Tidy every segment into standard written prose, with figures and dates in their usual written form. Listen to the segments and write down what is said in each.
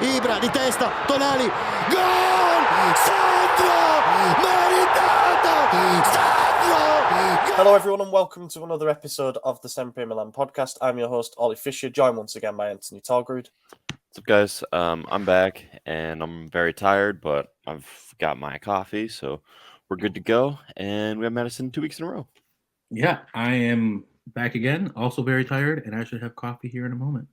Ibra di testa, Tonali, gol! Sandro! Meritato! Sandro! Hello everyone and welcome to another episode of the SempreMilan podcast. I'm your host Ollie Fisher, joined once again by Anthony Tallgrud. What's up, guys? I'm back and I'm very tired, but I've got my coffee, so we're good to go. And we have Madison 2 weeks in a row. Yeah, I am back again, also very tired, and I should have coffee here in a moment.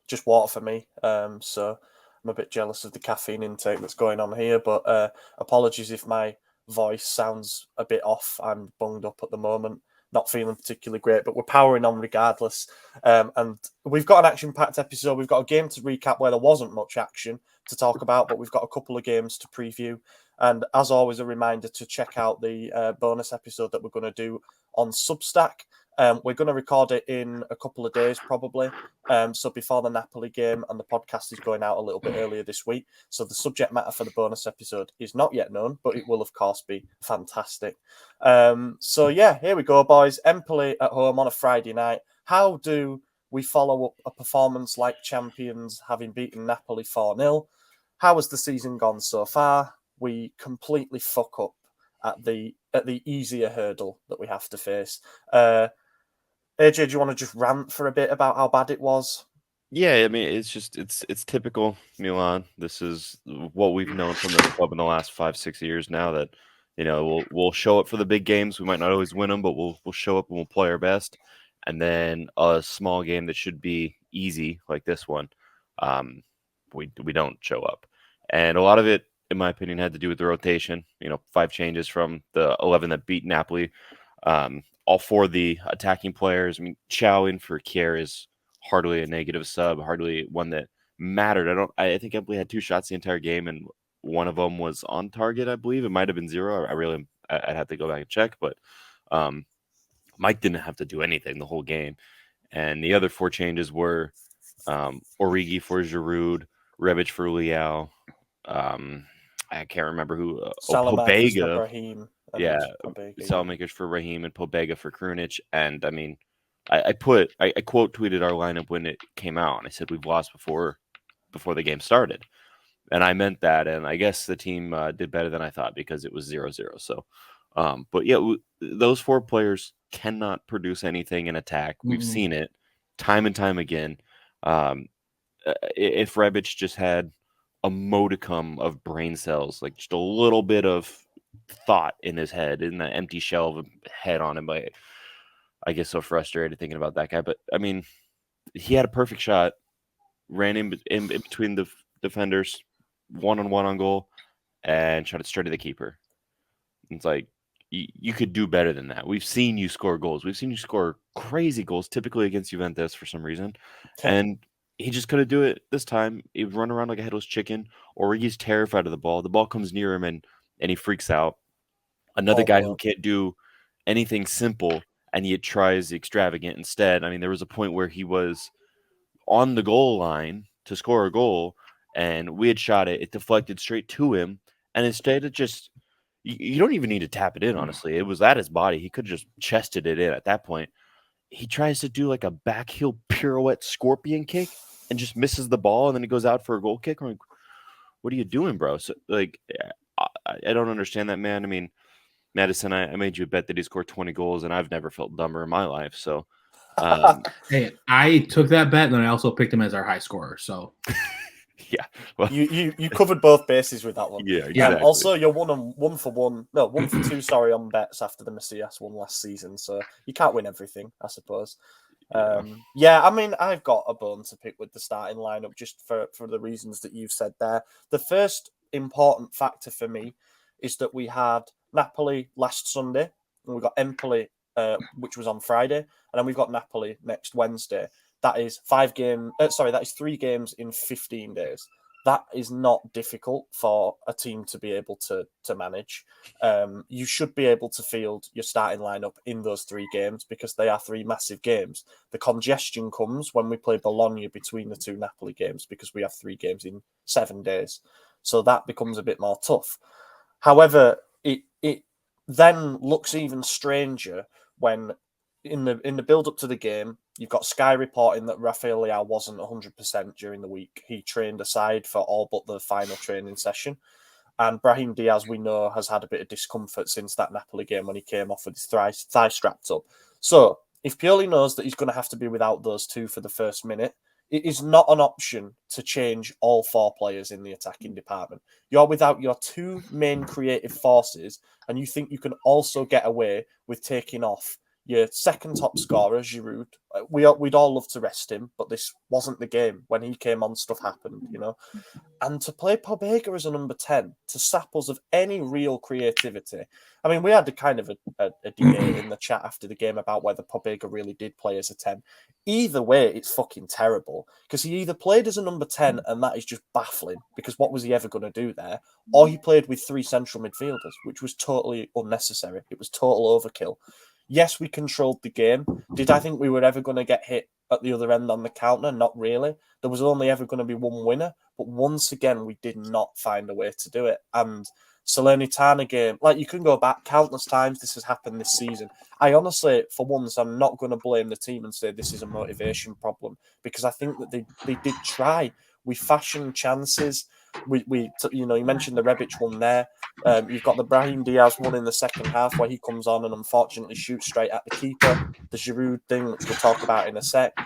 Just water for me, so I'm a bit jealous of the caffeine intake that's going on here, but apologies if my voice sounds a bit off. I'm bunged up at the moment, not feeling particularly great, but we're powering on regardless. And we've got an action-packed episode. We've got a game to recap where there wasn't much action to talk about, but we've got a couple of games to preview. And as always, a reminder to check out the bonus episode that we're going to do on Substack. We're going to record it in a couple of days, probably. So before the Napoli game, and the podcast is going out a little bit earlier this week. So the subject matter for the bonus episode is not yet known, but it will, of course, be fantastic. So yeah, here we go, boys. Empoli at home on a Friday night. How do we follow up a performance like champions, having beaten Napoli 4-0? How has the season gone so far? We completely fuck up at the easier hurdle that we have to face. AJ, do you want to just rant for a bit about how bad it was? Yeah, I mean, it's typical Milan. This is what we've known from the club in the last 5-6 years now. That we'll show up for the big games. We might not always win them, but we'll show up and we'll play our best. And then a small game that should be easy, like this one, we don't show up. And a lot of it, in my opinion, had to do with the rotation. 5 changes from the 11 that beat Napoli. All 4 of the attacking players. I mean, Chow in for Kier is hardly a negative sub, hardly one that mattered. I think Empoli had 2 shots the entire game, and one of them was on target, I believe. It might have been 0. I'd have to go back and check, but Mike didn't have to do anything the whole game. And the other 4 changes were Origi for Giroud, Rebic for Leao. I can't remember who. Pobega. Raheem. Yeah, Salamakers for Raheem and Pobega for Krunic. And I mean, I quote tweeted our lineup when it came out, and I said we've lost before the game started, and I meant that. And I guess the team did better than I thought because it was 0-0. So, but yeah, those 4 players cannot produce anything in attack. We've seen it time and time again. If Rebic just had a modicum of brain cells, like just a little bit of thought in his head, in that empty shell of a head on him, I get so frustrated thinking about that guy. But I mean, he had a perfect shot, ran in between the defenders, 1-on-1 on goal, and shot it straight to the keeper. It's like, you could do better than that. We've seen you score goals. We've seen you score crazy goals, typically against Juventus for some reason. And he just couldn't do it this time. He would run around like a headless chicken, or he's terrified of the ball. The ball comes near him and he freaks out. Another guy who can't do anything simple, and he tries extravagant instead. I mean, there was a point where he was on the goal line to score a goal, and we had shot it. It deflected straight to him, and instead of just – you don't even need to tap it in, honestly. It was at his body. He could have just chested it in at that point. He tries to do like a back heel pirouette scorpion kick and just misses the ball, and then he goes out for a goal kick. I'm like, what are you doing, bro? So, like, I don't understand that, man. I mean, Madison, I made you a bet that he scored 20 goals, and I've never felt dumber in my life. So, hey, I took that bet, and then I also picked him as our high scorer. So, yeah, well, you covered both bases with that one. Yeah, exactly. Also, you're 1 for 2. Sorry, on bets after the Messias won last season. So you can't win everything, I suppose. Yeah, I mean, I've got a bone to pick with the starting lineup just for the reasons that you've said there. The first important factor for me is that we had Napoli last Sunday, and we got Empoli, which was on Friday, and then we've got Napoli next Wednesday. That is 3 games in 15 days. That is not difficult for a team to be able to manage. You should be able to field your starting lineup in those 3 games because they are 3 massive games. The congestion comes when we play Bologna between the 2 Napoli games because we have 3 games in 7 days. So that becomes a bit more tough. However, it then looks even stranger when in the build up to the game, you've got Sky reporting that Rafael Leao wasn't 100% during the week. He trained aside for all but the final training session. And Brahim Diaz, we know, has had a bit of discomfort since that Napoli game when he came off with his thigh strapped up. So if Pioli knows that he's going to have to be without those two for the first minute, it is not an option to change all 4 players in the attacking department. You're without your 2 main creative forces, and you think you can also get away with taking off your second top scorer, Giroud. We'd all love to rest him, but this wasn't the game. When he came on, stuff happened, you know. And to play Pobega as a number 10, to sap us of any real creativity. I mean, we had a kind of a debate in the chat after the game about whether Pobega really did play as a 10. Either way, it's fucking terrible, because he either played as a number 10, and that is just baffling, because what was he ever going to do there? Or he played with 3 central midfielders, which was totally unnecessary. It was total overkill. Yes, we controlled the game. Did I think we were ever going to get hit at the other end on the counter? Not really. There was only ever going to be one winner. But once again, we did not find a way to do it. And Salernitana game, like, you can go back countless times. This has happened this season. I honestly, for once, I'm not going to blame the team and say this is a motivation problem, because I think that they did try. We fashioned chances. You mentioned the Rebic one there. You've got the Brahim Diaz one in the second half where he comes on and unfortunately shoots straight at the keeper. The Giroud thing, which we'll talk about in a sec.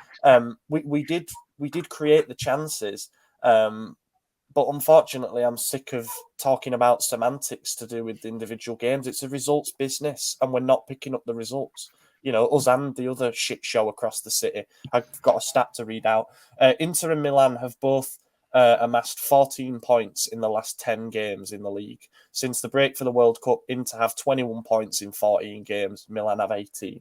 We did create the chances, but unfortunately, I'm sick of talking about semantics to do with individual games. It's a results business, and we're not picking up the results. You know, us and the other shit show across the city. I've got a stat to read out. Inter and Milan have both amassed 14 points in the last 10 games in the league. Since the break for the World Cup, Inter have 21 points in 14 games. Milan have 18.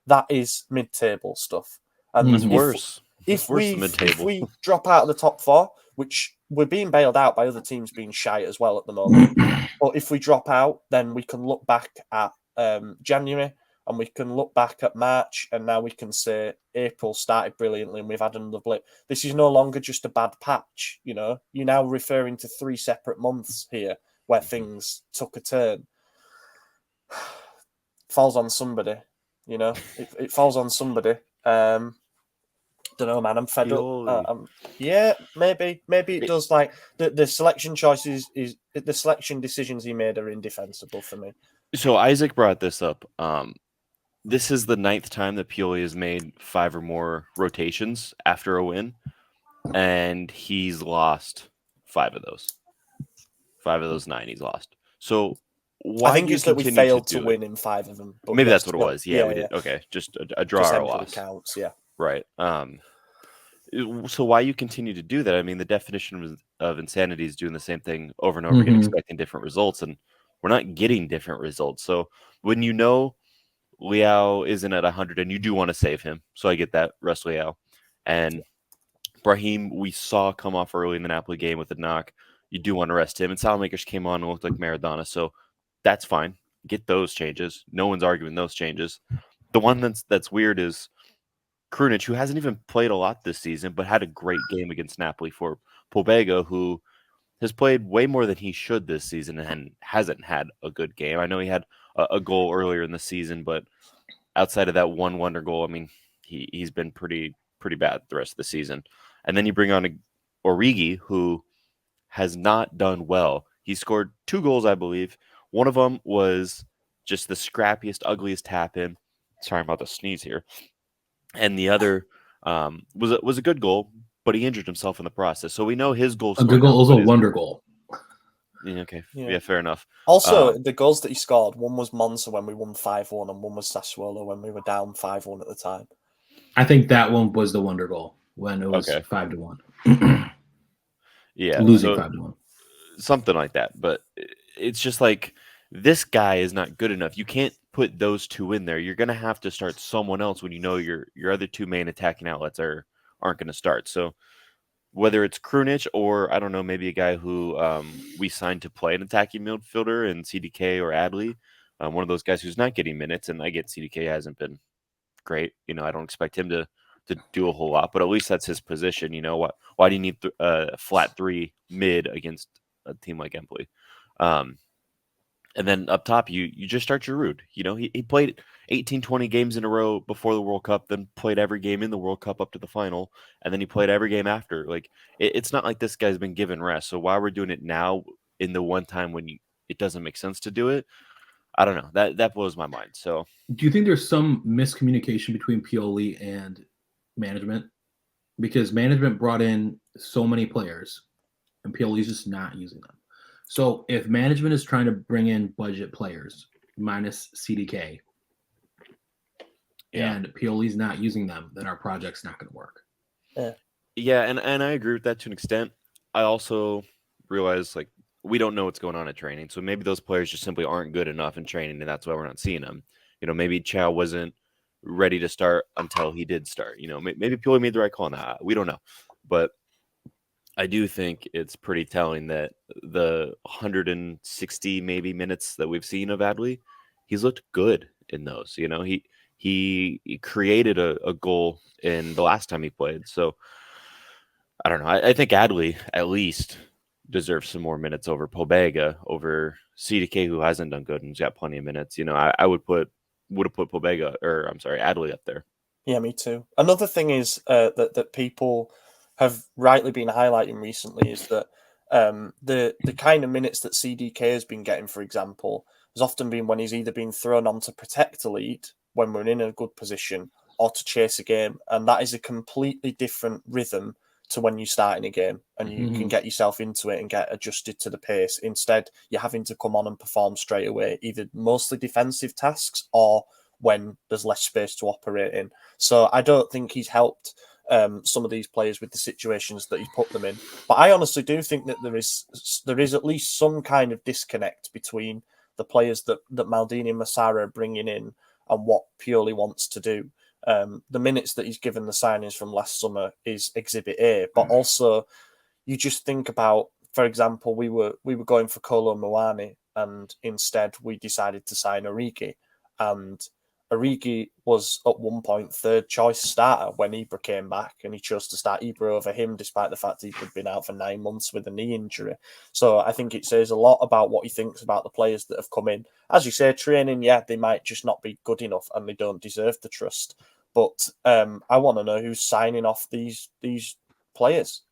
That is mid-table stuff. And It's worse. If Worse than mid-table. we drop out of the top 4, which we're being bailed out by other teams being shite as well at the moment, but if we drop out, then we can look back at January, and we can look back at March, and now we can say April started brilliantly and we've had another blip. This is no longer just a bad patch, you know. You're now referring to 3 separate months here where things took a turn. Falls on somebody, you know. It falls on somebody. Don't know, man. I'm fed up. Yeah, maybe it does. Like the selection choices the selection decisions he made are indefensible for me. So Isaac brought this up. This is the 9th time that Pioli has made 5 or more rotations after a win, and he's lost 5 of those. 5 of those 9 he's lost. So why I think it's that we failed to win win in 5 of them. Maybe that's what it was. Yeah, we did. Okay, just a draw or a loss. Counts, yeah. Right. So why you continue to do that? I mean, the definition of insanity is doing the same thing over and over again, expecting different results, and we're not getting different results. So when you know Leao isn't at 100 and you do want to save him, so I get that, rest Leao. And Brahim, we saw come off early in the Napoli game with a knock. You do want to rest him. And Salamakers came on and looked like Maradona, so that's fine. Get those changes. No one's arguing those changes. The one that's weird is Krunic, who hasn't even played a lot this season, but had a great game against Napoli for Pobega, who has played way more than he should this season and hasn't had a good game. I know he had a goal earlier in the season, but outside of that one wonder goal, I mean, he's been pretty bad the rest of the season. And then you bring on Origi, who has not done well. He scored 2 goals, I believe. One of them was just the scrappiest, ugliest tap in. Sorry about the sneeze here. And the other was a good goal, but he injured himself in the process. So we know his goal. A good goal is a wonder goal. Yeah, okay, yeah, fair enough. Also, the goals that he scored, one was Monza when we won 5-1, and one was Sassuolo when we were down 5-1 at the time. I think that one was the wonder goal when it was 5-1. Yeah, losing 5-1, something like that. But it's just like, this guy is not good enough. You can't put those 2 in there. You're going to have to start someone else when you know your other 2 main attacking outlets aren't going to start. So whether it's Krunic or, I don't know, maybe a guy who we signed to play an attacking midfielder in CDK or Adley, one of those guys who's not getting minutes, and I get CDK hasn't been great. You know, I don't expect him to do a whole lot, but at least that's his position. You know, why do you need a flat 3 mid against a team like Empoli? And then up top, you just start Giroud. You know, he played 18, 20 games in a row before the World Cup, then played every game in the World Cup up to the final, and then he played every game after. Like, it's not like this guy's been given rest. So why we're doing it now in the one time when it doesn't make sense to do it, I don't know. That blows my mind. So Do you think there's some miscommunication between Pioli and management? Because management brought in so many players, and Pioli's just not using them. So if management is trying to bring in budget players minus CDK, and Pioli's not using them, then our project's not going to work. Yeah, and I agree with that to an extent. I also realize, like, we don't know what's going on at training, so maybe those players just simply aren't good enough in training, and that's why we're not seeing them. Maybe Chow wasn't ready to start until he did start. Maybe Pioli made the right call. Nah, we don't know, but I do think it's pretty telling that the 160 maybe minutes that we've seen of Adley, he's looked good in those. He created a goal in the last time he played. So I don't know. I think Adley at least deserves some more minutes over Pobega, over CDK, who hasn't done good and has got plenty of minutes. I would have put Adley up there. Yeah, me too. Another thing is that people have rightly been highlighting recently is that the kind of minutes that CDK has been getting, for example, has often been when he's either been thrown on to protect a lead when we're in a good position or to chase a game. And that is a completely different rhythm to when you start in a game and you can get yourself into it and get adjusted to the pace. Instead, you're having to come on and perform straight away, either mostly defensive tasks or when there's less space to operate in. So I don't think he's helped some of these players with the situations that he put them in. But I honestly do think that there is at least some kind of disconnect between the players that Maldini and Massara are bringing in and what Pioli wants to do. The minutes that he's given the signings from last summer is Exhibit A, but also you just think about, for example, we were going for Kolo Muani, and instead we decided to sign Origi, and Origi was at one point third choice starter when Ibra came back, and he chose to start Ibra over him despite the fact he'd been out for 9 months with a knee injury. So I think it says a lot about what he thinks about the players that have come in. As you say, training, they might just not be good enough and they don't deserve the trust. But I want to know who's signing off these players.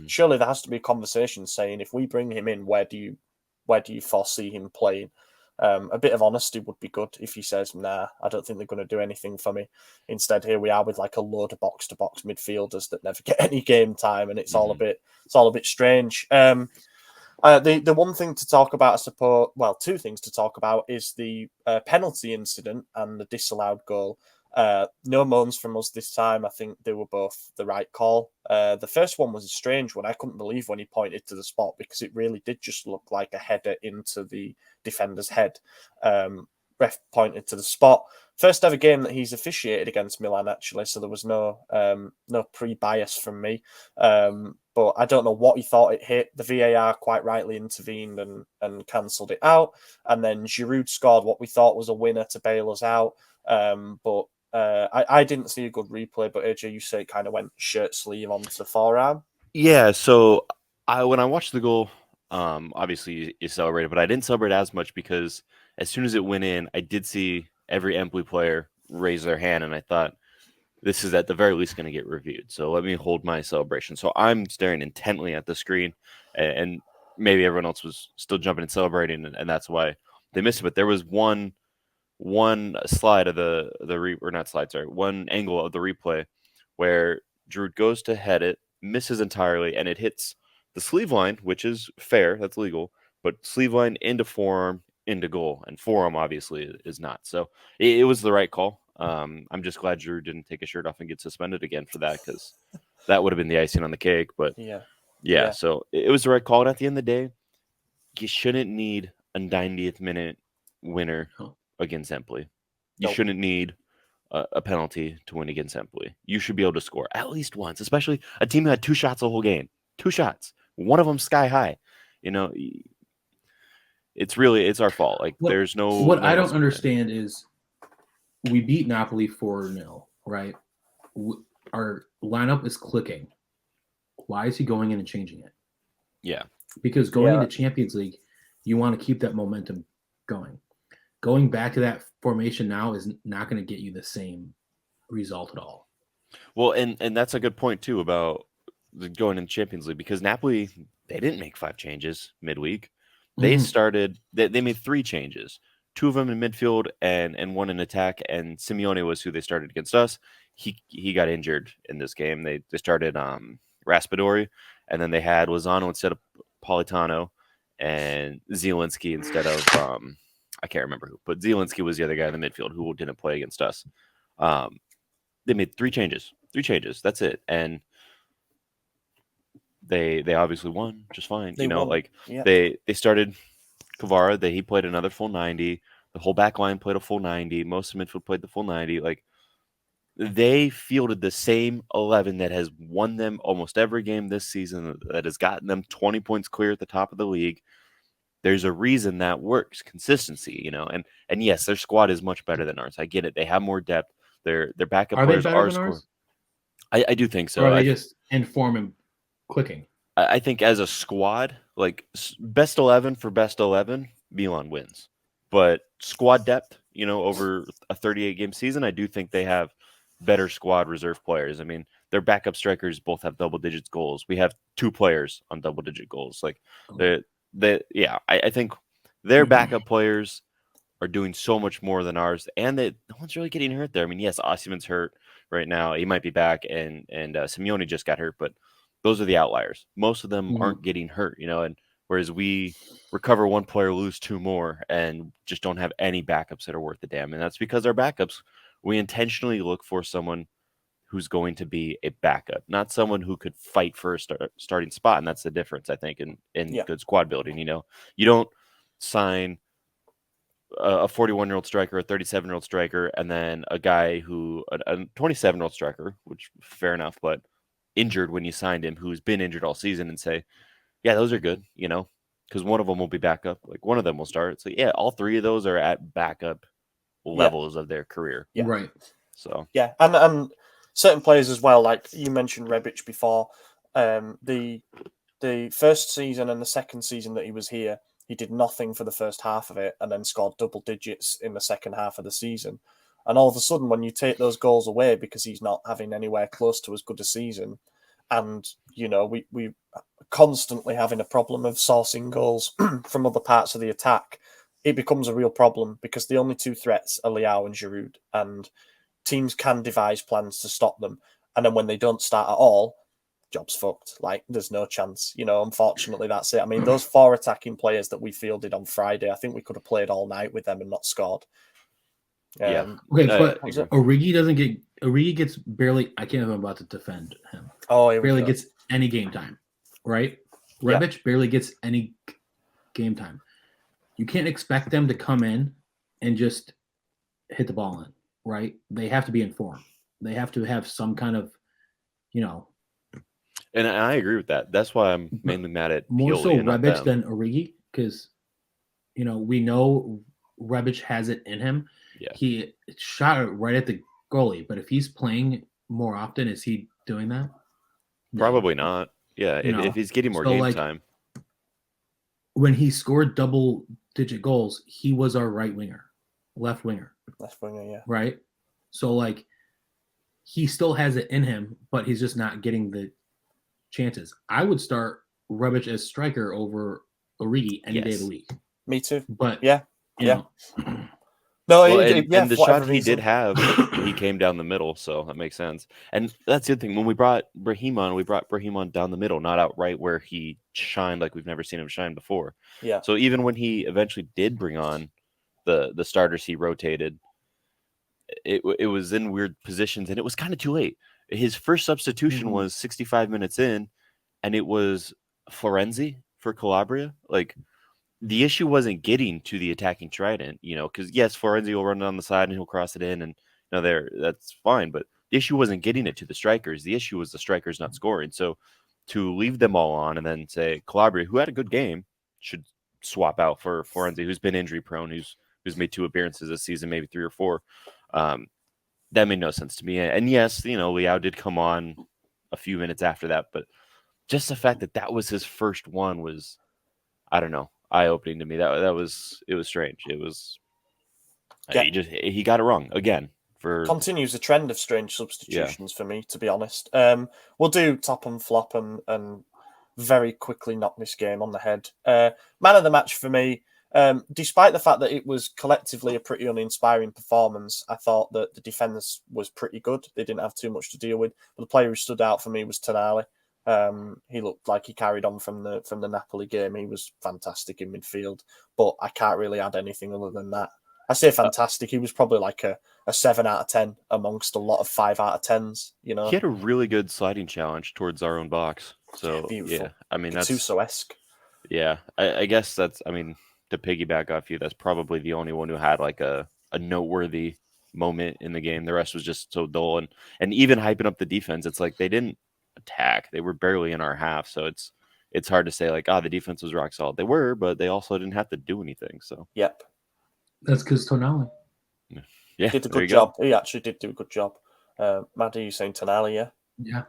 Surely there has to be a conversation saying, if we bring him in, where do you foresee him playing? A bit of honesty would be good if he says, nah, I don't think they're going to do anything for me. Instead, here we are with like a load of box-to-box midfielders that never get any game time, and it's all a bit strange. The one thing to talk about, I suppose, well, two things to talk about is the penalty incident and the disallowed goal. No moans from us this time. I think they were both the right call. The first one was a strange one. I couldn't believe when he pointed to the spot because it really did just look like a header into the defender's head. Ref pointed to the spot. First ever game that he's officiated against Milan, actually, so there was no pre-bias from me. But I don't know what he thought it hit. The VAR quite rightly intervened and cancelled it out. And then Giroud scored what we thought was a winner to bail us out. But I didn't see a good replay, but AJ, you say it kind of went shirt sleeve onto forearm. Yeah, so when I watched the goal, obviously you celebrated, but I didn't celebrate as much because as soon as it went in, I did see every Empoli player raise their hand, and I thought, this is at the very least going to get reviewed. So let me hold my celebration. So I'm staring intently at the screen, and maybe everyone else was still jumping and celebrating, and that's why they missed it. But there was one slide of one angle of the replay where Giroud goes to head it, misses entirely, and it hits the sleeve line, which is fair, that's legal, but sleeve line into forearm, into goal, and forearm obviously is not. So it was the right call. I'm just glad Giroud didn't take his shirt off and get suspended again for that, because that would have been the icing on the cake. But yeah, so it was the right call. And at the end of the day, you shouldn't need a 90th minute winner against Empoli. You shouldn't need a penalty to win against Empoli. You should be able to score at least once, especially a team that had 2 shots the whole game. 2 shots. One of them sky high. It's our fault. Like, there's no... What I don't understand is we beat Napoli 4-0, right? Our lineup is clicking. Why is he going in and changing it? Yeah. Because going into Champions League, you want to keep that momentum going. going back to that formation now is not going to get you the same result at all. Well, and that's a good point too about going in Champions League, because Napoli, they didn't make 5 changes midweek. They started. They made 3 changes, 2 of them in midfield and 1 in attack. And Simeone was who they started against us. He got injured in this game. They started Raspadori, and then they had Lozano instead of Politano, and Zielinski instead of I can't remember who, but Zielinski was the other guy in the midfield who didn't play against us. They made 3 changes. 3 changes. That's it. And they obviously won just fine. They you know, won. like Yeah. they started Kvara. He played another full 90. The whole back line played a full 90. Most of midfield played the full 90. Like, they fielded the same 11 that has won them almost every game this season, that has gotten them 20 points clear at the top of the league. There's a reason that works. Consistency, you know. And yes, their squad is much better than ours. I get it. They have more depth. Their backup Are they players better are than scoring. ours? I do think so. Or are they just in form and clicking? I think as a squad, like best 11 for best 11, Milan wins. But squad depth, you know, over a 38-game season, I do think they have better squad reserve players. I mean, their backup strikers both have double-digit goals. We have 2 players on double-digit goals. Like, I think their backup players are doing so much more than ours, and no one's really getting hurt there. I mean, yes, Osimhen's hurt right now. He might be back, and Simeone just got hurt, but those are the outliers. Most of them aren't getting hurt, you know, and whereas we recover 1 player, lose 2 more, and just don't have any backups that are worth a damn. And that's because our backups, we intentionally look for someone who's going to be a backup, not someone who could fight for a starting spot. And that's the difference, I think, in good squad building. You know, you don't sign a 41-year-old striker, a 37-year-old striker, and then a guy who a 27-year-old striker, which fair enough, but injured when you signed him, who's been injured all season, and say, yeah, those are good, you know, because one of them will be backup, like one of them will start. So yeah, all 3 of those are at backup levels of their career. Yeah. Right. So yeah, and certain players as well, like you mentioned Rebic before. The first season and the second season that he was here, he did nothing for the first half of it and then scored double digits in the second half of the season. And all of a sudden, when you take those goals away because he's not having anywhere close to as good a season, and, you know, we constantly having a problem of sourcing goals from other parts of the attack, it becomes a real problem because the only 2 threats are Leao and Giroud, and teams can devise plans to stop them. And then when they don't start at all, job's fucked. Like, there's no chance. You know, unfortunately, that's it. I mean, those 4 attacking players that we fielded on Friday, I think we could have played all night with them and not scored. yeah. Okay, but Origi gets barely. I can't even about to defend him. Oh, here we barely go. gets any game time, right? Rebic barely gets any game time. You can't expect them to come in and just hit the ball in, right? They have to be informed. They have to have some kind of, you know. And I agree with that. That's why I'm mainly mad at More Pioli so and not Rebic them. than Origi, because, you know, we know Rebic has it in him. Yeah. He shot it right at the goalie, but if he's playing more often, is he doing that? No. Probably not. Yeah, if he's getting more game time. When he scored double-digit goals, he was our right winger, left winger. Left winger, yeah. Right? So, like, he still has it in him, but he's just not getting the chances. I would start Rebic as striker over Origi any day of the week. Me too. But, yeah. You know. No, and the shot he did have, he came down the middle, so that makes sense. And that's the other thing. When we brought Brahim on down the middle, not outright where he shined like we've never seen him shine before. Yeah. So even when he eventually did bring on the starters, he rotated. It was in weird positions, and it was kind of too late. His first substitution was 65 minutes in, and it was Florenzi for Calabria. Like, the issue wasn't getting to the attacking trident, you know, because yes, Florenzi will run down the side and he'll cross it in, and you know, that's fine. But the issue wasn't getting it to the strikers. The issue was the strikers not scoring. So to leave them all on and then say Calabria, who had a good game, should swap out for Florenzi, who's been injury prone, who's made 2 appearances this season, maybe 3 or 4. That made no sense to me. And yes, you know, Leao did come on a few minutes after that, but just the fact that was his first one was, I don't know, eye-opening to me. It was strange. It was Yeah. He got it wrong again. Continues a trend of strange substitutions for me, to be honest. We'll do top and flop and very quickly knock this game on the head. Man of the match for me. Despite the fact that it was collectively a pretty uninspiring performance, I thought that the defence was pretty good. They didn't have too much to deal with. But the player who stood out for me was Tonali. He looked like he carried on from the Napoli game. He was fantastic in midfield, but I can't really add anything other than that. I say fantastic. He was probably like a 7 out of 10 amongst a lot of 5 out of 10s. You know, he had a really good sliding challenge towards our own box. So beautiful. I mean that's Gattuso-esque. Yeah, I guess that's. I mean, to piggyback off you, that's probably the only one who had like a noteworthy moment in the game. The rest was just so dull, and even hyping up the defense, it's like they didn't attack. They were barely in our half, so it's hard to say like, the defense was rock solid. They were, but they also didn't have to do anything. So Yep, That's because Tonali. yeah, did a good job. He actually did do a good job. Maddie, you saying Tonali? Yeah.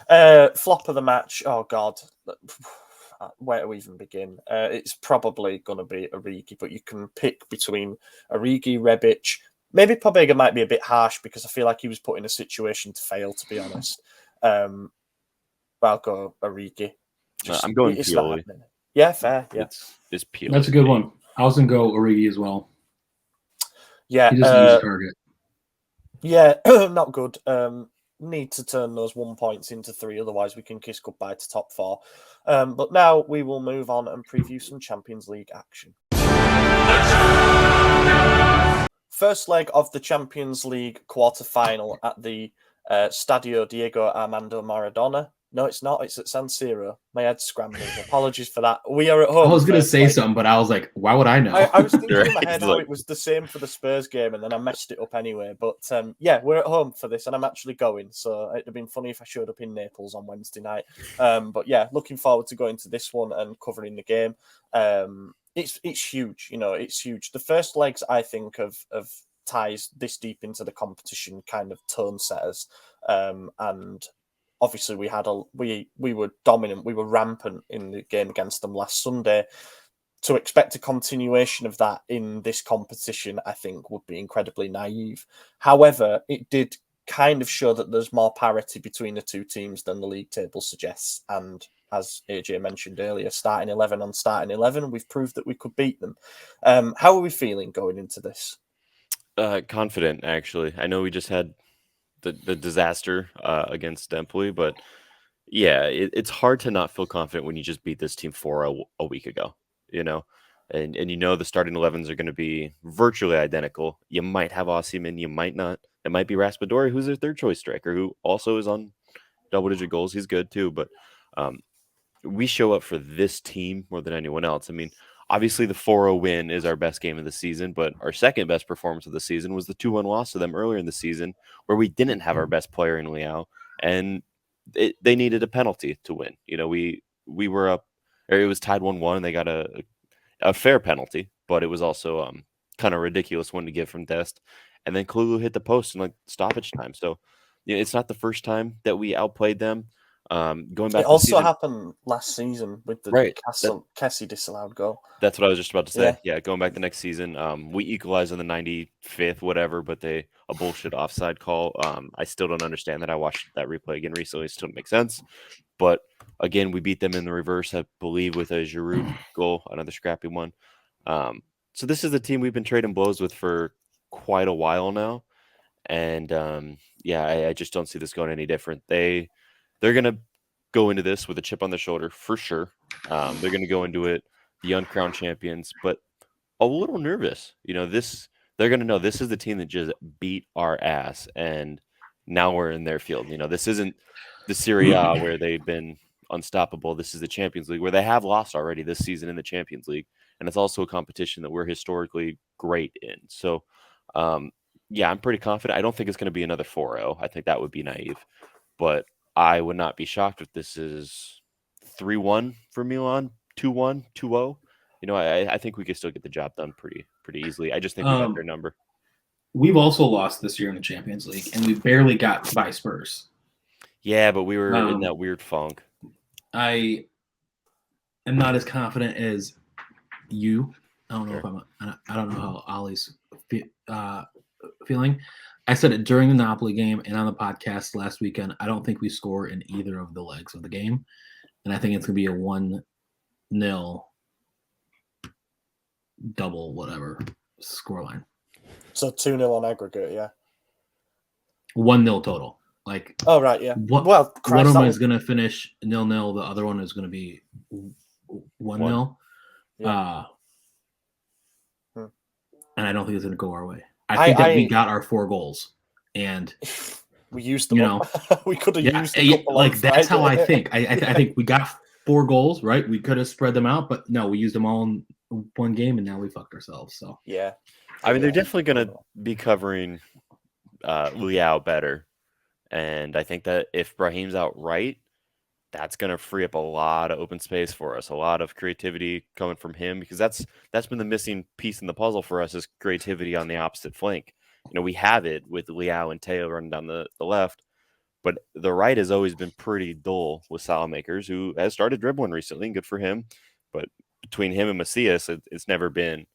Yeah. Flop of the match. Oh God, where do we even begin? It's probably going to be Origi, but you can pick between Origi, Rebic. Maybe Pobega might be a bit harsh because I feel like he was put in a situation to fail, to be honest. But I'll go Origi. I'm going Pioli. Yeah, fair. Yeah, it's Pioli. That's a good one. I was going to go Origi as well. Yeah, he just needs a target. Yeah, not good. Need to turn those 1 points into 3, otherwise we can kiss goodbye to top 4. But now we will move on and preview some Champions League action. First leg of the Champions League quarter-final at the Stadio Diego Armando Maradona. No, it's not. It's at San Siro. My head's scrambling. Apologies for that. We are at home. I was going to say something, but I was like, why would I know? I was thinking in my head how it was the same for the Spurs game, and then I messed it up anyway. But yeah, we're at home for this, and I'm actually going. So it'd have been funny if I showed up in Naples on Wednesday night. But yeah, looking forward to going to this one and covering the game. It's huge. You know, it's huge. The first legs, I think, of ties this deep into the competition kind of tone setters. And obviously we were dominant, we were rampant in the game against them last Sunday. To expect a continuation of that in this competition, I think, would be incredibly naive. However, it did kind of show that there's more parity between the two teams than the league table suggests. And as AJ mentioned earlier, starting 11 on starting 11, we've proved that we could beat them. How are we feeling going into this? Confident, actually. I know we just had the disaster against Empoli, but yeah, it's hard to not feel confident when you just beat this team 4-0 a week ago, you know, and you know the starting 11s are going to be virtually identical. You might have Osimhen, you might not. It might be Raspadori, who's their third choice striker, who also is on double-digit goals. He's good too, but we show up for this team more than anyone else. I mean, obviously the 4-0 win is our best game of the season, but our second best performance of the season was the 2-1 loss to them earlier in the season, where we didn't have our best player in Leao, and they needed a penalty to win. You know, we were up, or it was tied 1-1, and they got a fair penalty, but it was also kind of ridiculous one to give from Dest. And then Kalulu hit the post in like stoppage time. So you know, it's not the first time that we outplayed them. Going back, it also happened last season with the Kessie disallowed goal. That's what I was just about to say. Yeah, going back the next season, we equalized in the 95th, whatever, but a bullshit offside call. I still don't understand that. I watched that replay again recently. It still doesn't make sense. But again, we beat them in the reverse, I believe, with a Giroud goal, another scrappy one. So this is the team we've been trading blows with for quite a while now, and I just don't see this going any different. They're going to go into this with a chip on their shoulder for sure. They're going to go into it the uncrowned champions, but a little nervous. You know, they're going to know this is the team that just beat our ass, and now we're in their field. You know, this isn't the Serie A where they've been unstoppable. This is the Champions League where they have lost already this season in the Champions League, and it's also a competition that we're historically great in. So, yeah, I'm pretty confident. I don't think it's going to be another 4-0. I think that would be naive, but I would not be shocked if this is 3-1 for Milan, 2-1, 2-0. You know, I think we could still get the job done pretty easily. I just think we got their number. We've also lost this year in the Champions League, and we barely got by Spurs. Yeah, but we were in that weird funk. I am not as confident as you. I don't know if I don't know how Ollie's feeling. I said it during the Napoli game and on the podcast last weekend. I don't think we score in either of the legs of the game, and I think it's going to be a 1-0 double whatever scoreline. So 2-0 on aggregate, yeah. 1-0 total. Like, oh right, yeah. One of them is going to finish 0-0. The other one is going to be 1-0. Yeah. And I don't think it's going to go our way. I think that we got our 4 goals, and we used them. We could have used a couple. Like that's how I think. I think we got 4 goals, right? We could have spread them out, but no, we used them all in one game, and now we fucked ourselves. So yeah, I mean, they're definitely going to be covering Leao better, and I think that if Brahim's out right, that's going to free up a lot of open space for us, a lot of creativity coming from him, because that's been the missing piece in the puzzle for us is creativity on the opposite flank. You know, we have it with Leao and Teo running down the left, but the right has always been pretty dull with Salamakers, who has started dribbling recently, and good for him. But between him and Macias, it's never been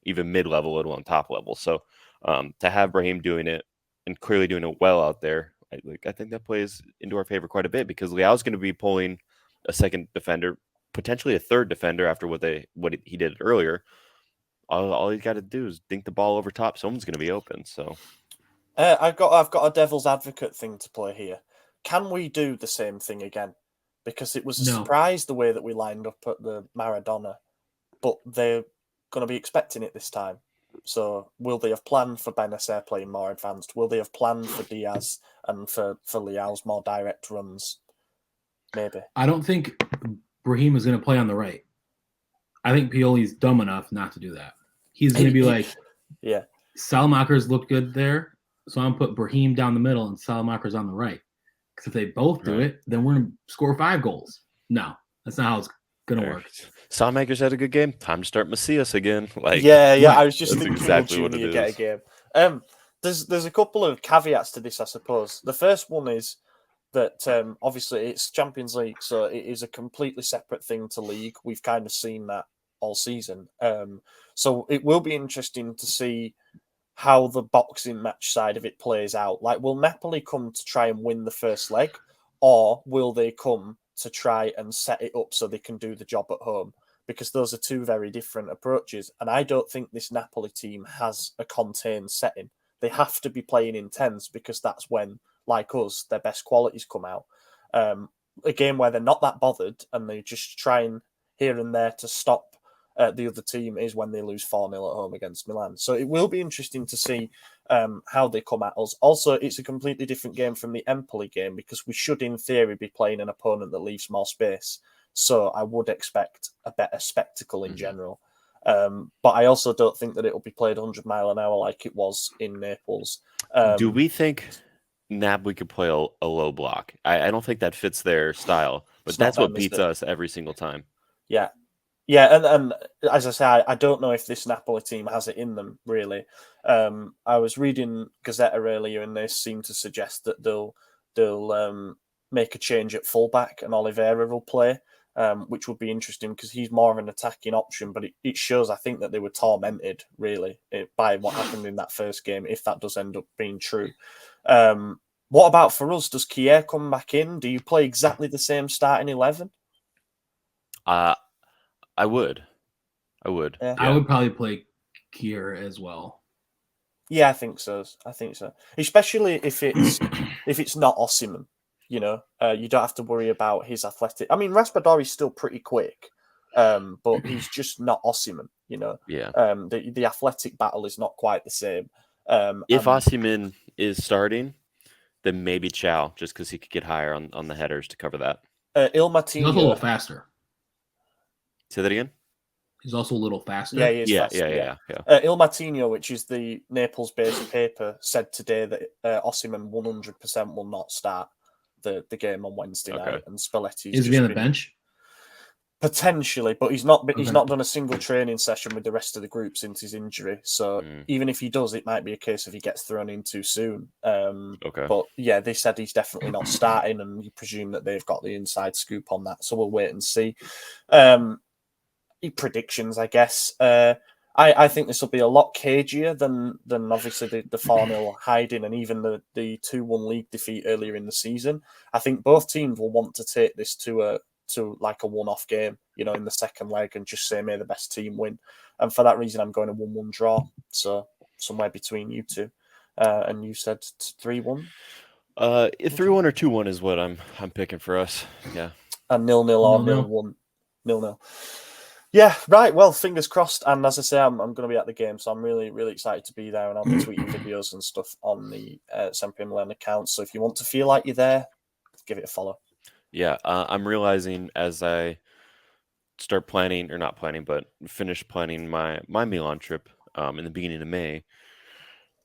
even mid-level, let alone top level. So to have Brahim doing it and clearly doing it well out there, I think that plays into our favor quite a bit, because Leao's going to be pulling a second defender, potentially a third defender after what he did earlier. All he's got to do is dink the ball over top. Someone's going to be open. So I've got a devil's advocate thing to play here. Can we do the same thing again? Because it was a surprise the way that we lined up at the Maradona, but they're going to be expecting it this time. So will they have planned for Benacer playing more advanced? Will they have planned for Diaz and for Leao's more direct runs? Maybe. I don't think Brahim is going to play on the right. I think Pioli's dumb enough not to do that. He's going to be like, Salamakers looked good there, so I'm going to put Brahim down the middle and Salamakers on the right. Because if they both do it, then we're going to score 5 goals. No, that's not how it's going to work. Salamakers had a good game. Time to start Macias again. I was just thinking exactly what Junior it get is. a game. There's a couple of caveats to this, I suppose. The first one is that obviously it's Champions League, so it is a completely separate thing to league. We've kind of seen that all season. So it will be interesting to see how the boxing match side of it plays out. Like, will Napoli come to try and win the first leg, or will they come to try and set it up so they can do the job at home? Because those are 2 very different approaches. And I don't think this Napoli team has a contained setting. They have to be playing intense, because that's when, like us, their best qualities come out. A game where they're not that bothered and they just trying here and there to stop the other team is when they lose 4-0 at home against Milan. So it will be interesting to see how they come at us. Also, it's a completely different game from the Empoli game, because we should, in theory, be playing an opponent that leaves more space. So I would expect a better spectacle in general. But I also don't think that it will be played 100 mile an hour like it was in Naples. Do we think Napoli could play a low block? I don't think that fits their style, but that's what beats us every single time. Yeah. Yeah, and as I say, I don't know if this Napoli team has it in them, really. I was reading Gazzetta earlier, and they seem to suggest that they'll make a change at fullback, and Oliveira will play, which would be interesting because he's more of an attacking option. But it shows, I think, that they were tormented, really, by what happened in that first game, if that does end up being true. What about for us? Does Kier come back in? Do you play exactly the same starting 11? I would. Yeah. I would probably play Kier as well. Yeah, I think so. Especially if it's not Osimhen, you don't have to worry about his athletic. I mean, Raspadori's still pretty quick, but he's just not Osimhen, Yeah. The athletic battle is not quite the same. If Osimhen is starting, then maybe Chow, just because he could get higher on the headers to cover that. Il He's also a little faster. Say that again? He's also a little faster. Yeah, he is faster. Yeah. Il Matinho, which is the Naples-based paper, said today that Osimhen 100% will not start the game on Wednesday night, and Spalletti is he on the bench? Potentially, but he's not done a single training session with the rest of the group since his injury. So even if he does, it might be a case of he gets thrown in too soon. But yeah, they said he's definitely not starting, and you presume that they've got the inside scoop on that. So we'll wait and see. Predictions, I guess. I think this will be a lot cagier than obviously the 4-0 hiding and even the 2-1 league defeat earlier in the season. I think both teams will want to take this to like a one-off game, you know, in the second leg and just say may the best team win. And for that reason, I'm going to 1-1 draw. So somewhere between you two. And you said 3-1. 3-1 or 2-1 is what I'm picking for us. Yeah. And 0-0 or 0-1. 0-0. Yeah, right. Well, fingers crossed. And as I say, I'm going to be at the game, so I'm really, really excited to be there. And I'll be tweeting videos and stuff on the SempreMilan account. So if you want to feel like you're there, give it a follow. Yeah, I'm realizing as I start planning, or not planning, but finish planning my Milan trip in the beginning of May,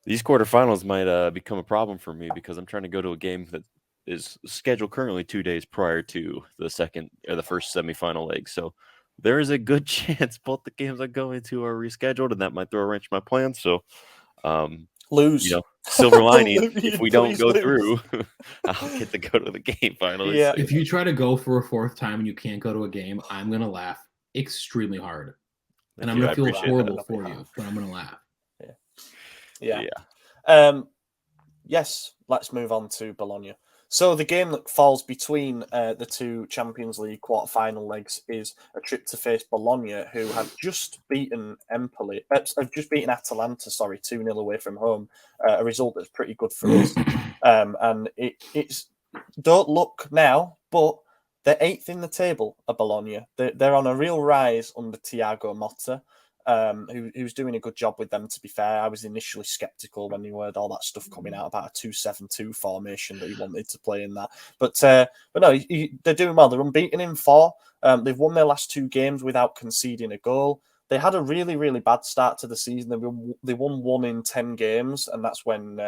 these quarterfinals might become a problem for me because I'm trying to go to a game that is scheduled currently 2 days prior to the first semifinal leg. So there is a good chance both the games I'm going to are rescheduled, and that might throw a wrench in my plans. So, lose. You know, silver lining, if we don't go lose. through, I'll get to go to the game finally. Yeah. So, If you try to go for a fourth time and you can't go to a game, I'm gonna laugh extremely hard, and I'm gonna feel horrible for you, but I'm gonna laugh. Yeah. Yes, let's move on to Bologna. So the game that falls between the two Champions League quarter-final legs is a trip to face Bologna, who have just beaten Empoli, have just beaten Atalanta, 2-0 away from home, a result that's pretty good for us. And it's don't look now, but they're 8th in the table at Bologna. They're on a real rise under Thiago Motta. Who's doing a good job with them, to be fair. I was initially sceptical when you heard all that stuff coming out about a 2-7-2 formation that he wanted to play in that. But no, they're doing well. They're unbeaten in 4. They've won their last 2 games without conceding a goal. They had a really, really bad start to the season. They won 1 in 10 games, and that's when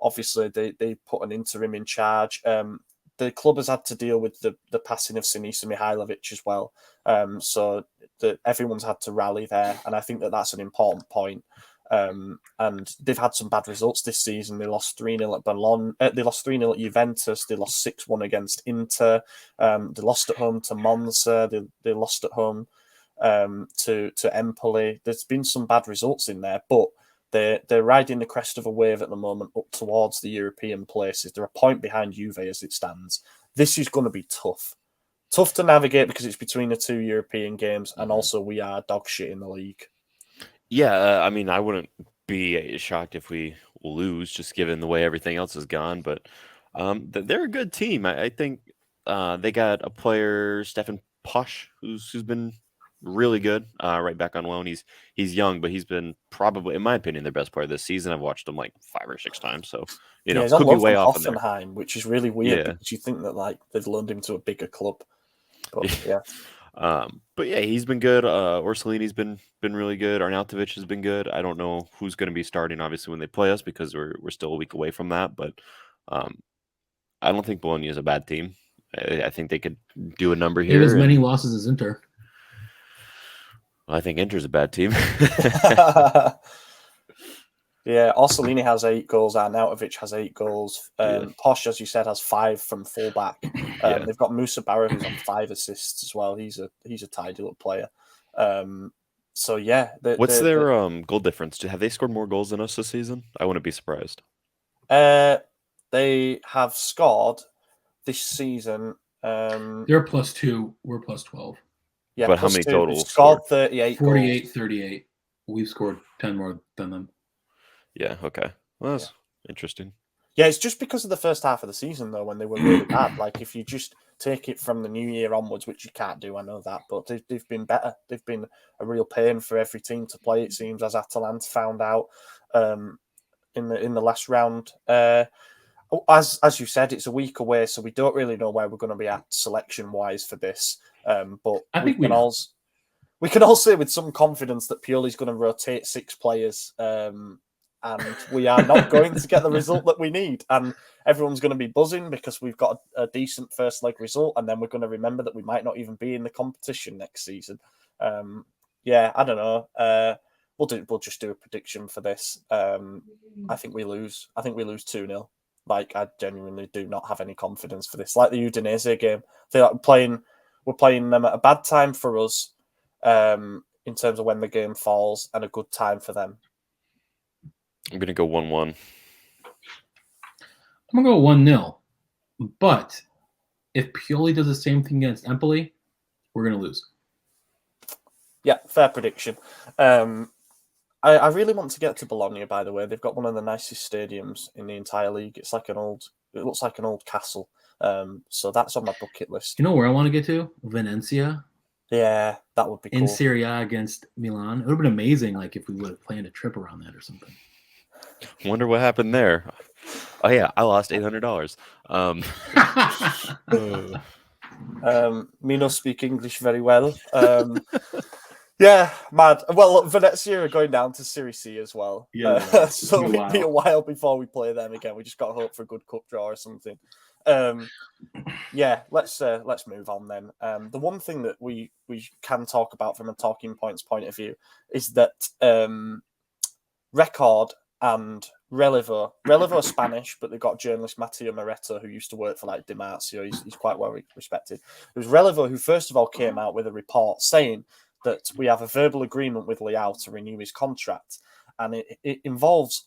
obviously they put an interim in charge. The club has had to deal with the passing of Sinisa Mihailovic as well. So everyone's had to rally there. And I think that's an important point. And they've had some bad results this season. They lost 3-0 at Bologna. They lost 3-0 at Juventus. They lost 6-1 against Inter. They lost at home to Monza. They lost at home to Empoli. There's been some bad results in there, but they're riding the crest of a wave at the moment up towards the European places. They're a point behind Juve as it stands. This is going to be tough. Tough to navigate because it's between the 2 European games, and also we are dog shit in the league. Yeah, I mean, I wouldn't be shocked if we lose, just given the way everything else has gone. But they're a good team. I think they got a player, Stefan Posch, who's been really good. Right back on loan. He's young, but he's been probably, in my opinion, their best player this season. I've watched him like 5 or 6 times, so he's could on be way from off in there. Hoffenheim, which is really weird because you think that like they've loaned him to a bigger club. But yeah. But yeah, he's been good. Orsolini's been really good. Arnautovic has been good. I don't know who's going to be starting, obviously, when they play us because we're still a week away from that. But I don't think Bologna is a bad team. I think they could do a number here. They have as many losses as Inter. I think Inter's a bad team. Yeah, Orsolini has 8 goals. Arnautovic has 8 goals. Posch, as you said, has 5 from fullback. They've got Musa Barra, who's on 5 assists as well. He's a tidy little player. So yeah, what's their goal difference? Have they scored more goals than us this season? I wouldn't be surprised. They have scored this season. They're +2. We're +12. Yeah, but how many total? They've scored 38 48, goals. 38. We've scored 10 more than them. Yeah, okay. Well, that's interesting. Yeah, it's just because of the first half of the season, though, when they were really bad. Like, if you just take it from the new year onwards, which you can't do, I know that, but they've been better. They've been a real pain for every team to play, it seems, as Atalanta found out in the last round. As you said, it's a week away, so we don't really know where we're going to be at selection-wise for this. But I think we can all say with some confidence that Pioli's going to rotate 6 players, and we are not going to get the result that we need. And everyone's going to be buzzing because we've got a decent first leg result, and then we're going to remember that we might not even be in the competition next season. Yeah, I don't know. We'll just do a prediction for this. I think we lose. I think we lose 2-0. Like, I genuinely do not have any confidence for this. Like the Udinese game, we're playing them at a bad time for us. in terms of when the game falls and a good time for them? I'm going to go 1-1. I'm going to go 1-0. But if Pioli does the same thing against Empoli, we're going to lose. Yeah, fair prediction. I really want to get to Bologna, by the way. They've got one of the nicest stadiums in the entire league. It looks like an old castle. So that's on my bucket list. You know where I want to get to? Venezia. Yeah, that would be cool. In Serie A against Milan. It would have been amazing, like if we would have planned a trip around that or something. Wonder what happened there. Oh yeah, I lost $800. Me not speak English very well. Yeah, mad. Well, Venezia are going down to Serie C as well. Yeah, so it'll be a while before we play them again. We just got to hope for a good cup draw or something. Yeah, let's move on then. The one thing that we can talk about from a talking points point of view is that Record and Relevo are Spanish, but they've got journalist Matteo Moretto, who used to work for like Di Marzio. He's quite well respected. It was Relevo who first of all came out with a report saying that we have a verbal agreement with Leao to renew his contract, and it involves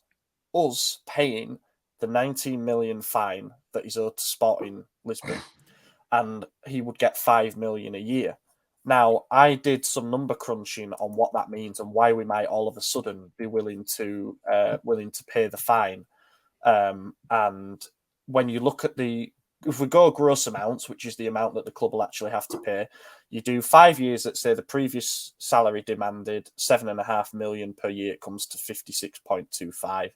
us paying the 19 million fine that is owed to Sporting Lisbon, and he would get 5 million a year. Now, I did some number crunching on what that means and why we might all of a sudden be willing to pay the fine. And when you look at if we go gross amounts, which is the amount that the club will actually have to pay, you do 5 years that say the previous salary demanded 7.5 million per year, it comes to 56.25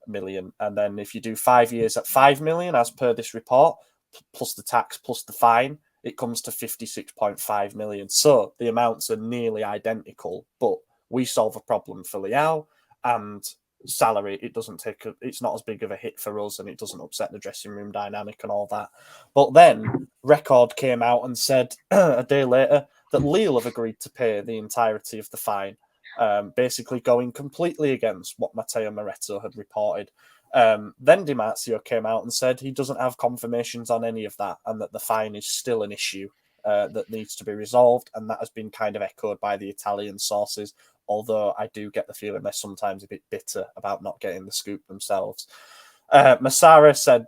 million. And then if you do 5 years at 5 million, as per this report, plus the tax, plus the fine, it comes to 56.5 million. So the amounts are nearly identical, but we solve a problem for Leao and salary. It's not as big of a hit for us, and it doesn't upset the dressing room dynamic and all that. But then Record came out and said a day later that Lille have agreed to pay the entirety of the fine, basically going completely against what Matteo Moretto had reported. Then Di Marzio came out and said he doesn't have confirmations on any of that, and that the fine is still an issue that needs to be resolved, and that has been kind of echoed by the Italian sources, although I do get the feeling they're sometimes a bit bitter about not getting the scoop themselves. Massara said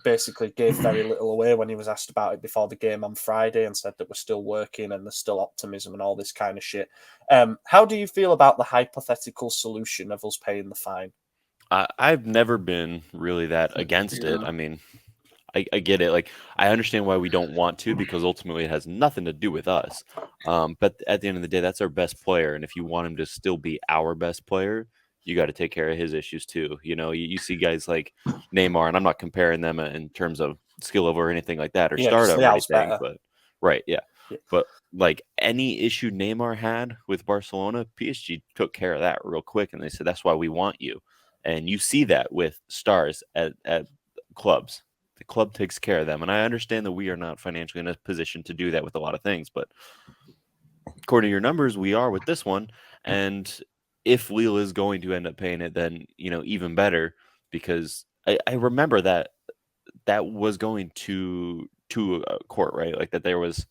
basically gave very little away when he was asked about it before the game on Friday, and said that we're still working and there's still optimism and all this kind of shit. How do you feel about the hypothetical solution of us paying the fine? I've never been really that against it. I mean, I get it. Like, I understand why we don't want to, because ultimately it has nothing to do with us. But at the end of the day, that's our best player. And if you want him to still be our best player, you got to take care of his issues too. You know, you see guys like Neymar, and I'm not comparing them in terms of skill level or anything like that, or startup or anything. But right, yeah. But like any issue Neymar had with Barcelona, PSG took care of that real quick, and they said that's why we want you. And you see that with stars at clubs. The club takes care of them. And I understand that we are not financially in a position to do that with a lot of things, but according to your numbers, we are with this one. And if Lille is going to end up paying it, then, you know, even better, because I remember that was going to a court, right? Like that there was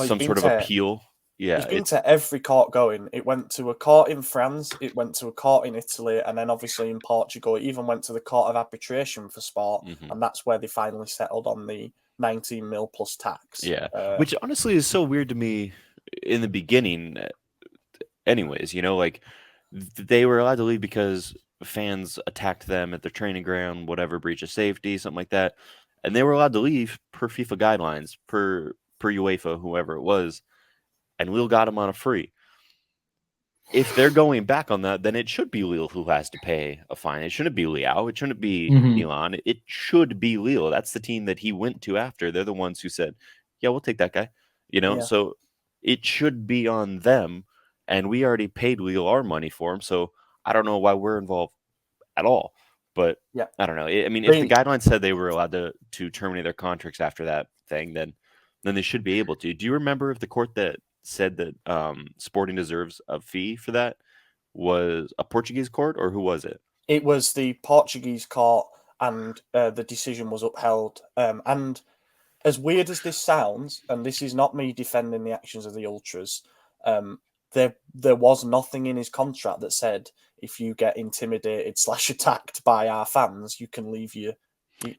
some sort of appeal. Yeah, it's been to every court going. It went to a court in France, it went to a court in Italy, and then obviously in Portugal, it even went to the Court of Arbitration for Sport, and that's where they finally settled on the 19 mil plus tax. Yeah, which honestly is so weird to me in the beginning. Anyways, you know, like they were allowed to leave because fans attacked them at their training ground, whatever, breach of safety, something like that, and they were allowed to leave per FIFA guidelines, per UEFA, whoever it was. And Lille got him on a free. If they're going back on that, then it should be Lille who has to pay a fine. It shouldn't be Leao. It shouldn't be Milan. It should be Lille. That's the team that he went to after. They're the ones who said, yeah, we'll take that guy. You know, so it should be on them. And we already paid Lille our money for him. So I don't know why we're involved at all. But I don't know. I mean, if the guidelines said they were allowed to terminate their contracts after that thing, then they should be able to. Do you remember if the court that said that Sporting deserves a fee for that was a Portuguese court, or who was it? It was the Portuguese court, and the decision was upheld. And as weird as this sounds, and this is not me defending the actions of the Ultras, there was nothing in his contract that said if you get intimidated / attacked by our fans, you can leave your.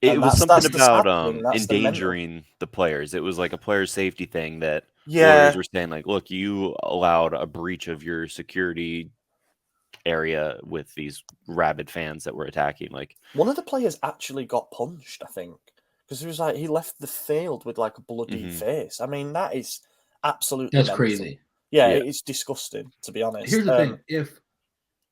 It was something about That's endangering the players. It was like a player safety thing that Yeah. lawyers were saying, like, look, you allowed a breach of your security area with these rabid fans that were attacking. Like, one of the players actually got punched, I think, because he was like he left the field with like a bloody face. I mean, that is absolutely That's mental. crazy. Yeah, Yeah. it's disgusting, to be honest. Here's the thing: if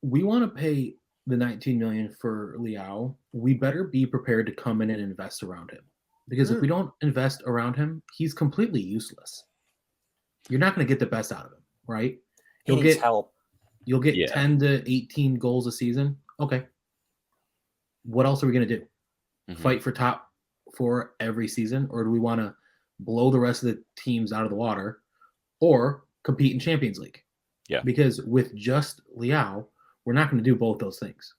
we want to pay the 19 million for Leao, we better be prepared to come in and invest around him. Because if we don't invest around him, he's completely useless. You're not going to get the best out of him, right? He needs help. You'll get Yeah. 10 to 18 goals a season. Okay. What else are we going to do? Fight for top 4 every season? Or do we want to blow the rest of the teams out of the water or compete in Champions League? Yeah. Because with just Leao, we're not going to do both those things.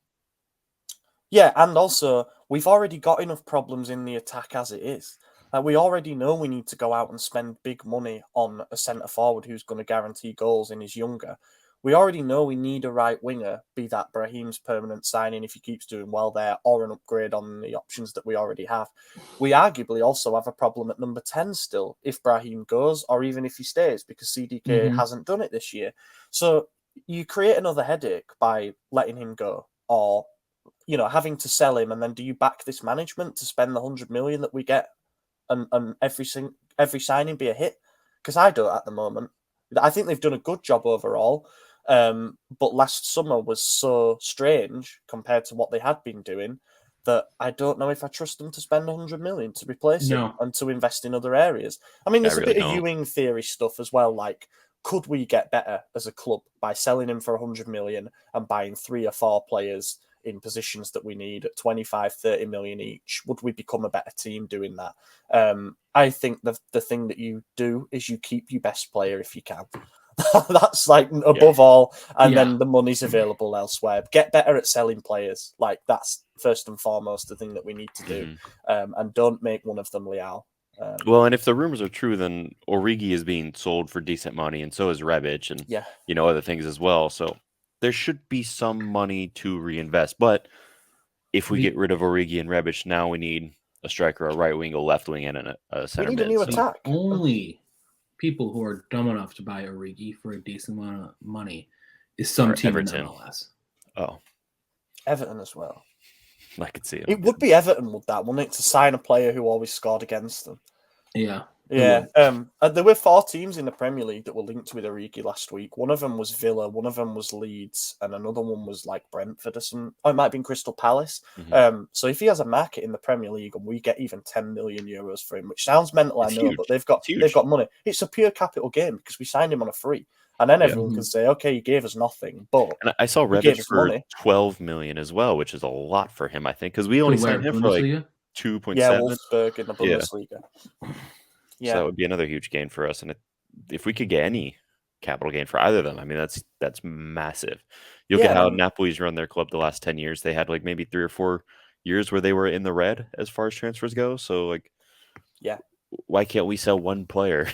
Yeah, and also, we've already got enough problems in the attack as it is. We already know we need to go out and spend big money on a centre-forward who's going to guarantee goals and is younger. We already know we need a right winger, be that Brahim's permanent signing if he keeps doing well there, or an upgrade on the options that we already have. We arguably also have a problem at number 10 still, if Brahim goes, or even if he stays, because CDK hasn't done it this year. So you create another headache by letting him go, or having to sell him, and then do you back this management to spend the 100 million that we get and every signing be a hit? Because I don't at the moment. I think they've done a good job overall, but last summer was so strange compared to what they had been doing that I don't know if I trust them to spend 100 million to replace him and to invest in other areas. I mean, there's a bit of Ewing theory stuff as well, like, could we get better as a club by selling him for 100 million and buying 3 or 4 players in positions that we need at 25, 30 million each? Would we become a better team doing that? I think the thing that you do is you keep your best player if you can. That's like above all, and then the money's available elsewhere. Get better at selling players. Like, that's first and foremost the thing that we need to do. And don't make one of them Leao. Well, and if the rumors are true, then Origi is being sold for decent money, and so is Rebic, and other things as well. So there should be some money to reinvest. But if we get rid of Origi and Rebic, now we need a striker, a right wing, a left wing, and a center mid. We need a new attack. Only people who are dumb enough to buy Origi for a decent amount of money is some team Everton. in MLS. Oh, Everton as well. I could see it. It would be Everton, wouldn't it, to sign a player who always scored against them? Yeah. Yeah. There were 4 teams in the Premier League that were linked with Origi last week. One of them was Villa, one of them was Leeds, and another one was like Brentford or something. Oh, it might have been Crystal Palace. So if he has a market in the Premier League and we get even 10 million euros for him, which sounds mental, I know, huge. but they've got money. It's a pure capital gain because we signed him on a free. And then everyone can say, okay, he gave us nothing, but and I saw Rebic for 12 million as well, which is a lot for him, I think, because we only signed him for like 2.7. Yeah, Wolfsburg in the Bundesliga. Yeah. So that would be another huge gain for us. And if we could get any capital gain for either of them, I mean, that's massive. You look at how Napoli's run their club the last 10 years. They had like maybe 3 or 4 years where they were in the red as far as transfers go. So, like, why can't we sell one player,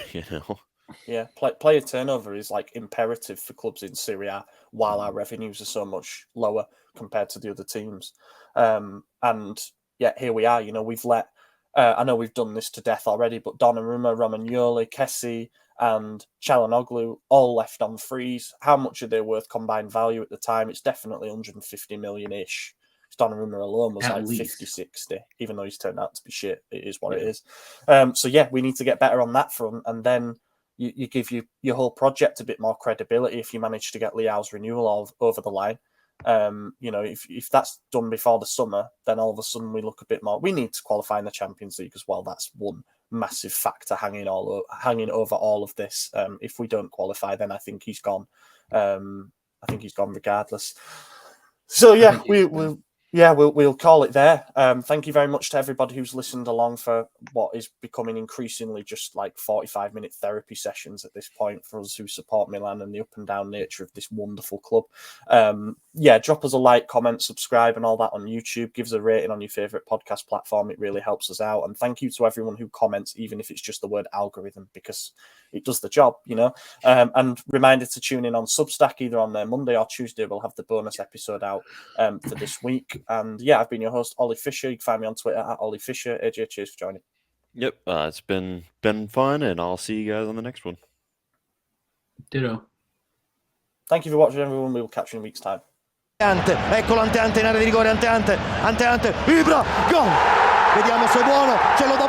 Yeah, player turnover is like imperative for clubs in Serie A, while our revenues are so much lower compared to the other teams. And yeah, here we are. We've let. I know we've done this to death already, but Donnarumma, Romagnoli, Kessie, and Çalhanoğlu all left on frees. How much are they worth combined value at the time? It's definitely 150 million-ish. Donnarumma alone was like 50, 60, even though he's turned out to be shit. It is what it is. So yeah, we need to get better on that front, and then you give your whole project a bit more credibility if you manage to get Leao's renewal over the line. If that's done before the summer, then all of a sudden we look a bit more. We need to qualify in the Champions League as well. That's one massive factor hanging over all of this. If we don't qualify, then I think he's gone. I think he's gone regardless. So yeah, yeah, we'll call it there. Thank you very much to everybody who's listened along for what is becoming increasingly just like 45-minute therapy sessions at this point for us who support Milan and the up and down nature of this wonderful club. Yeah, drop us a like, comment, subscribe and all that on YouTube. Give us a rating on your favourite podcast platform. It really helps us out. And thank you to everyone who comments, even if it's just the word algorithm, because it does the job, you know. And reminder to tune in on Substack, either on Monday or Tuesday. We'll have the bonus episode out for this week. And yeah, I've been your host, Ollie Fisher. You can find me on Twitter at Ollie Fisher. AJ, cheers for joining. Yep, it's been fun, and I'll see you guys on the next one. Ditto. Thank you for watching, everyone. We will catch you in a week's time. Eccolo Ante in area di rigore, Ante, Ibra, gol! Vediamo se è buono, ce lo dà